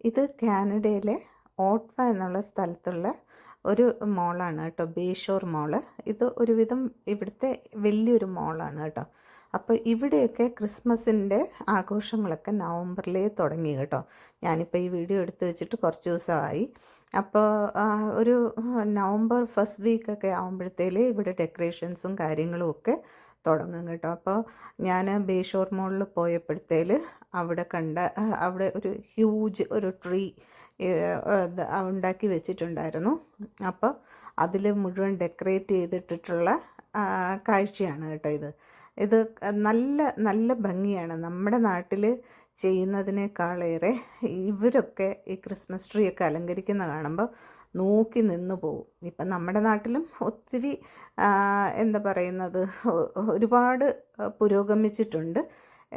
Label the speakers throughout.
Speaker 1: ഇത് കാനഡയിലെ ഓട്ട്വ എന്നുള്ള സ്ഥലത്തുള്ള ഒരു മോളാണ് കേട്ടോ, ബേഷോർ മോള്. ഇത് ഒരുവിധം ഇവിടുത്തെ വലിയൊരു മോളാണ് കേട്ടോ. അപ്പോൾ ഇവിടെയൊക്കെ ക്രിസ്മസിൻ്റെ ആഘോഷങ്ങളൊക്കെ നവംബറിലേ തുടങ്ങി കേട്ടോ. ഞാനിപ്പോൾ ഈ വീഡിയോ എടുത്ത് വെച്ചിട്ട് കുറച്ച് ദിവസമായി. അപ്പോൾ ഒരു നവംബർ ഫസ്റ്റ് വീക്കൊക്കെ ആകുമ്പോഴത്തേലേ ഇവിടെ ഡെക്കറേഷൻസും കാര്യങ്ങളും ഒക്കെ തുടങ്ങും കേട്ടോ. അപ്പോൾ ഞാൻ ബേഷോർ മോളിൽ പോയപ്പോഴത്തേൽ അവിടെ ഒരു ഹ്യൂജ് ഒരു ട്രീ ഉണ്ടാക്കി വെച്ചിട്ടുണ്ടായിരുന്നു. അപ്പോൾ അതിൽ മുഴുവൻ ഡെക്കറേറ്റ് ചെയ്തിട്ടുള്ള കാഴ്ചയാണ് കേട്ടോ ഇത് നല്ല നല്ല ഭംഗിയാണ്. നമ്മുടെ നാട്ടിൽ ചെയ്യുന്നതിനേക്കാളേറെ ഇവരൊക്കെ ഈ ക്രിസ്മസ് ട്രീ ഒക്കെ അലങ്കരിക്കുന്ന കാണുമ്പോൾ നോക്കി നിന്ന് പോകും. ഇപ്പം നമ്മുടെ നാട്ടിലും ഒത്തിരി എന്താ പറയുന്നത്, ഒരുപാട് പുരോഗമിച്ചിട്ടുണ്ട്.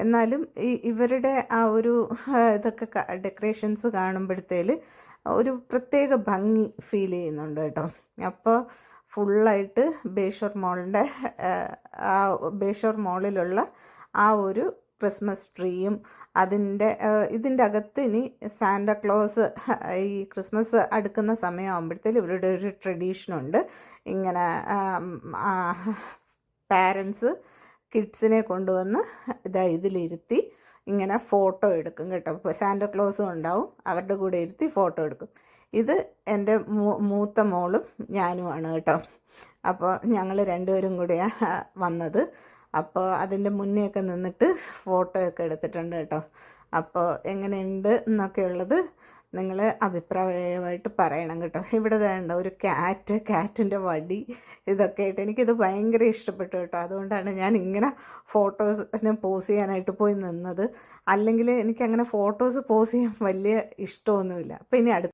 Speaker 1: എന്നാലും ഇവരുടെ ആ ഒരു ഇതൊക്കെ ഡെക്കറേഷൻസ് കാണുമ്പോഴത്തേൽ ഒരു പ്രത്യേക ഭംഗി ഫീൽ ചെയ്യുന്നുണ്ട് കേട്ടോ. അപ്പോൾ ഫുള്ളായിട്ട് ബേഷോർ മോളിലുള്ള ആ ഒരു ക്രിസ്മസ് ട്രീയും ഇതിൻ്റെ അകത്ത് ഇനി സാന്റാക്ലോസ് ഈ ക്രിസ്മസ് അടുക്കുന്ന സമയമാകുമ്പോഴത്തേലും ഇവരുടെ ഒരു ട്രഡീഷനുണ്ട്. ഇങ്ങനെ പാരൻസ് കിഡ്സിനെ കൊണ്ടുവന്ന് ഇതിലിരുത്തി ഇങ്ങനെ ഫോട്ടോ എടുക്കും കേട്ടോ. ഇപ്പോൾ സാന്റാക്ലോസും ഉണ്ടാവും, അവരുടെ കൂടെ ഇരുത്തി ഫോട്ടോ എടുക്കും. ഇത് എൻ്റെ മൂത്ത മോളും ഞാനുമാണ് കേട്ടോ. അപ്പോൾ ഞങ്ങൾ രണ്ടുപേരും കൂടിയാണ് വന്നത്. അപ്പോൾ അതിൻ്റെ മുന്നേയൊക്കെ നിന്നിട്ട് ഫോട്ടോയൊക്കെ എടുത്തിട്ടുണ്ട് കേട്ടോ. അപ്പോൾ എങ്ങനെയുണ്ട് എന്നൊക്കെ ഉള്ളത് നിങ്ങൾ അഭിപ്രായമായിട്ട് പറയണം കേട്ടോ. ഇവിടെ വേണ്ട ഒരു ക്യാറ്റിൻ്റെ വടി ഇതൊക്കെ ആയിട്ട് എനിക്കിത് ഭയങ്കര ഇഷ്ടപ്പെട്ടു കേട്ടോ. അതുകൊണ്ടാണ് ഞാൻ ഇങ്ങനെ ഫോട്ടോസിന് പോസ് ചെയ്യാനായിട്ട് പോയി നിന്നത്. അല്ലെങ്കിൽ എനിക്കങ്ങനെ ഫോട്ടോസ് പോസ് ചെയ്യാൻ വലിയ ഇഷ്ടമൊന്നുമില്ല. അപ്പോൾ ഇനി